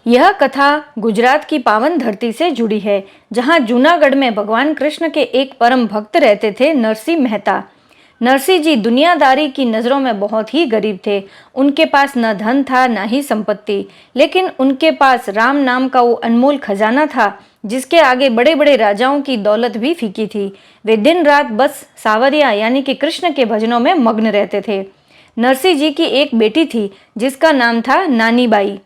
यह कथा गुजरात की पावन धरती से जुड़ी है, जहां जूनागढ़ में भगवान कृष्ण के एक परम भक्त रहते थे, नरसिंह मेहता। नरसिंह जी दुनियादारी की नज़रों में बहुत ही गरीब थे। उनके पास न धन था न ही संपत्ति, लेकिन उनके पास राम नाम का वो अनमोल खजाना था, जिसके आगे बड़े बड़े राजाओं की दौलत भी फीकी थी। वे दिन रात बस सावरिया यानी कि कृष्ण के भजनों में मग्न रहते थे। नरसिंह जी की एक बेटी थी, जिसका नाम था नानी बाई।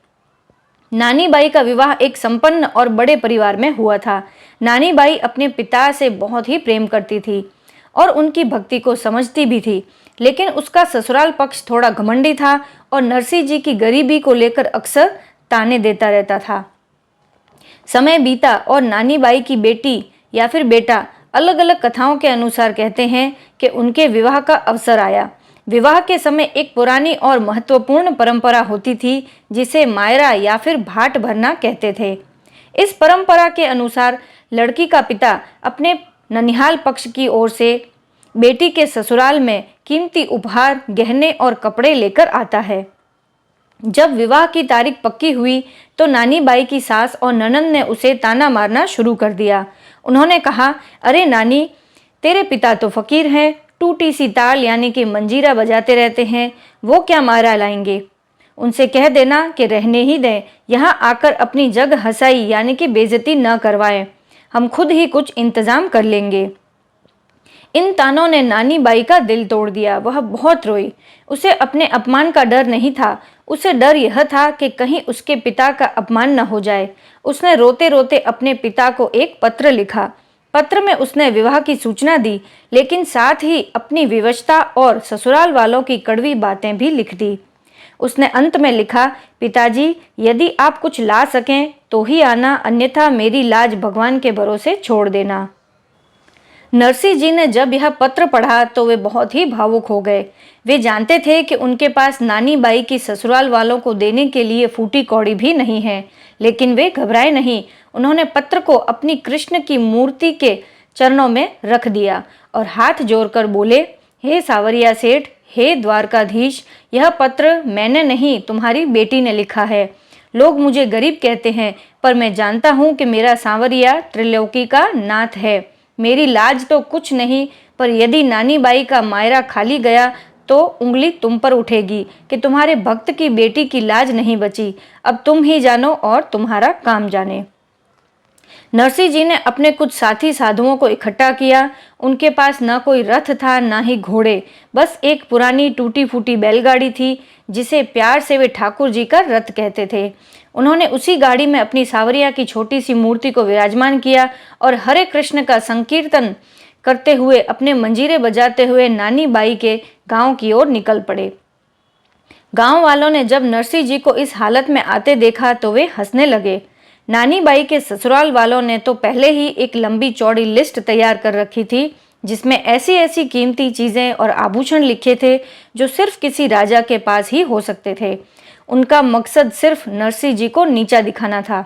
नानी बाई का विवाह एक संपन्न और बड़े परिवार में हुआ था। नानी बाई अपने पिता से बहुत ही प्रेम करती थी और उनकी भक्ति को समझती भी थी, लेकिन उसका ससुराल पक्ष थोड़ा घमंडी था और नरसिंह जी की गरीबी को लेकर अक्सर ताने देता रहता था। समय बीता और नानी बाई की बेटी या फिर बेटा, अलग अलग कथाओं के अनुसार कहते हैं कि उनके विवाह का अवसर आया। विवाह के समय एक पुरानी और महत्वपूर्ण परंपरा होती थी, जिसे मायरा या फिर भाट भरना कहते थे। इस परंपरा के अनुसार लड़की का पिता अपने ननिहाल पक्ष की ओर से बेटी के ससुराल में कीमती उपहार, गहने और कपड़े लेकर आता है। जब विवाह की तारीख पक्की हुई तो नानी बाई की सास और ननंद ने उसे ताना मारना शुरू कर दिया। उन्होंने कहा, अरे नानी, तेरे पिता तो फकीर हैं, टूटी सी ताल यानी कि मंजीरा बजाते रहते हैं, वो क्या मायरा लाएंगे। उनसे कह देना कि रहने ही दें, यहाँ आकर अपनी जग हंसाई यानी कि बेइज्जती न करवाएं, हम खुद ही कुछ इंतजाम कर लेंगे। इन तानों ने नानी बाई का दिल तोड़ दिया। वह बहुत रोई। उसे अपने अपमान का डर नहीं था, उसे डर यह था कि कहीं उसके पिता का अपमान न हो जाए। उसने रोते रोते अपने पिता को एक पत्र लिखा। पत्र में उसने विवाह की सूचना दी, लेकिन साथ ही अपनी विवशता और ससुराल वालों की कड़वी बातें भी लिख दी। उसने अंत में लिखा, पिताजी, यदि आप कुछ ला सकें तो ही आना, अन्यथा मेरी लाज भगवान के भरोसे छोड़ देना। नरसिंह जी ने जब यह पत्र पढ़ा तो वे बहुत ही भावुक हो गए। वे जानते थे कि उनके पास नानी बाई की ससुराल वालों को देने के लिए फूटी कौड़ी भी नहीं है, लेकिन वे घबराए नहीं। उन्होंने पत्र को अपनी कृष्ण की मूर्ति के चरणों में रख दिया और हाथ जोड़कर बोले, हे सावरिया सेठ, हे द्वारकाधीश, यह पत्र मैंने नहीं, तुम्हारी बेटी ने लिखा है। लोग मुझे गरीब कहते हैं, पर मैं जानता हूँ कि मेरा सांवरिया त्रिलोकी का नाथ है। मेरी लाज तो कुछ नहीं, पर यदि नानी बाई का मायरा खाली गया तो उंगली तुम पर उठेगी कि तुम्हारे भक्त की बेटी की लाज नहीं बची। अब तुम ही जानो और तुम्हारा काम जाने। नरसिंह जी ने अपने कुछ साथी साधुओं को इकट्ठा किया। उनके पास न कोई रथ था न ही घोड़े, बस एक पुरानी टूटी फूटी बैलगाड़ी थी, जिसे प्यार से वे ठाकुर जी का रथ कहते थे। उन्होंने उसी गाड़ी में अपनी सावरिया की छोटी सी मूर्ति को विराजमान किया और हरे कृष्ण का संकीर्तन करते हुए, अपने मंजीरे बजाते हुए नानी बाई के गांव की ओर निकल पड़े। गांव वालों ने जब नरसिंह जी को इस हालत में आते देखा तो वे हंसने लगे। नानी बाई के ससुराल वालों ने तो पहले ही एक लंबी चौड़ी लिस्ट तैयार कर रखी थी, जिसमें ऐसी ऐसी कीमती चीजें और आभूषण लिखे थे जो सिर्फ किसी राजा के पास ही हो सकते थे। उनका मकसद सिर्फ नरसिंह जी को नीचा दिखाना था।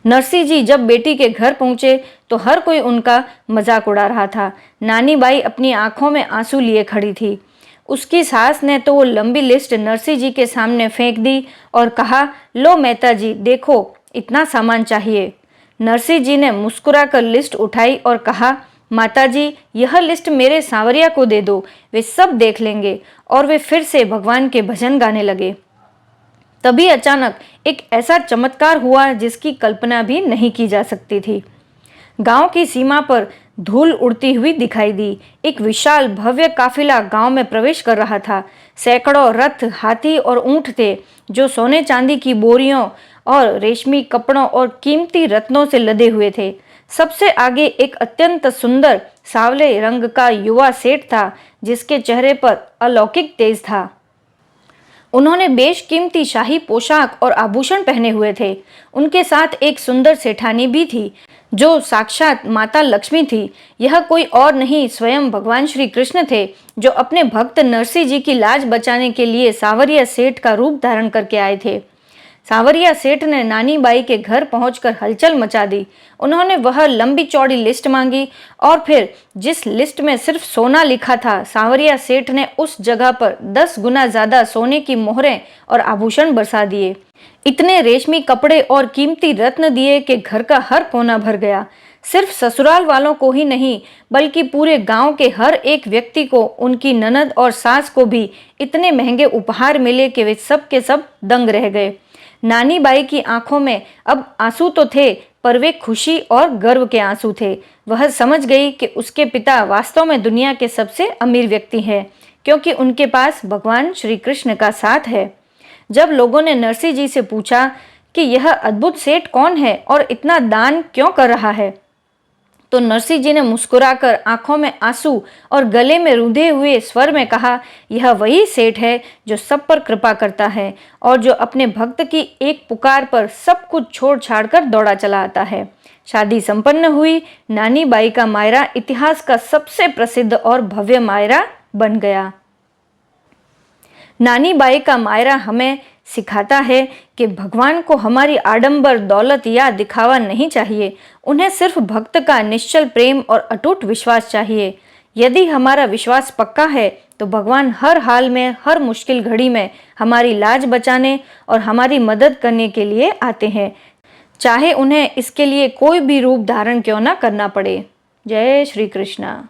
नरसिंह जी जब बेटी के घर पहुंचे तो हर कोई उनका मजाक उड़ा रहा था। नानी बाई अपनी आंखों में आंसू लिए खड़ी थी। उसकी सास ने तो वो लंबी लिस्ट नरसिंह जी के सामने फेंक दी और कहा, लो मेहता जी, देखो, इतना सामान चाहिए। नरसिंह जी ने मुस्कुराकर लिस्ट उठाई और कहा, माताजी, यह लिस्ट मेरे सांवरिया को दे दो, वे सब देख लेंगे। और वे फिर से भगवान के भजन गाने लगे। तभी अचानक एक ऐसा चमत्कार हुआ जिसकी कल्पना भी नहीं की जा सकती थी। गांव की सीमा पर धूल उड़ती हुई दिखाई दी। एक विशाल भव्य काफिला गांव में प्रवेश कर रहा था। सैकड़ों रथ, हाथी और ऊंट थे, जो सोने चांदी की बोरियों और रेशमी कपड़ों और कीमती रत्नों से लदे हुए थे। सबसे आगे एक अत्यंत सुंदर सांवले रंग का युवा सेठ था, जिसके चेहरे पर अलौकिक तेज था। उन्होंने बेशकीमती शाही पोशाक और आभूषण पहने हुए थे। उनके साथ एक सुंदर सेठानी भी थी, जो साक्षात माता लक्ष्मी थी। यह कोई और नहीं, स्वयं भगवान श्री कृष्ण थे, जो अपने भक्त नरसिंह जी की लाज बचाने के लिए सांवरिया सेठ का रूप धारण करके आए थे। सांवरिया सेठ ने नानी बाई के घर पहुंचकर हलचल मचा दी। उन्होंने वह लंबी चौड़ी लिस्ट मांगी और फिर जिस लिस्ट में सिर्फ सोना लिखा था, सांवरिया सेठ ने उस जगह पर 10 गुना ज्यादा सोने की मोहरें और आभूषण बरसा दिए। इतने रेशमी कपड़े और कीमती रत्न दिए कि घर का हर कोना भर गया। सिर्फ ससुराल वालों को ही नहीं, बल्कि पूरे गांव के हर एक व्यक्ति को, उनकी ननद और सास को भी इतने महंगे उपहार मिले कि वे सब के सब दंग रह गए। नानी बाई की आंखों में अब आंसू तो थे, पर वे खुशी और गर्व के आंसू थे। वह समझ गई कि उसके पिता वास्तव में दुनिया के सबसे अमीर व्यक्ति हैं, क्योंकि उनके पास भगवान श्री कृष्ण का साथ है। जब लोगों ने नरसी जी से पूछा कि यह अद्भुत सेठ कौन है और इतना दान क्यों कर रहा है, तो नरसी जी ने मुस्कुराकर आंखों में आंसू और गले में रूंधे हुए स्वर में कहा, यह वही सेठ है जो सब पर कृपा करता है और जो अपने भक्त की एक पुकार पर सब कुछ छोड़ छाड़ कर दौड़ा चला आता है। शादी संपन्न हुई। नानी बाई का मायरा इतिहास का सबसे प्रसिद्ध और भव्य मायरा बन गया। नानी बाई का मायरा हमें सिखाता है कि भगवान को हमारी आडंबर, दौलत या दिखावा नहीं चाहिए। उन्हें सिर्फ भक्त का निश्चल प्रेम और अटूट विश्वास चाहिए। यदि हमारा विश्वास पक्का है तो भगवान हर हाल में, हर मुश्किल घड़ी में हमारी लाज बचाने और हमारी मदद करने के लिए आते हैं, चाहे उन्हें इसके लिए कोई भी रूप धारण क्यों ना करना पड़े। जय श्री कृष्णा।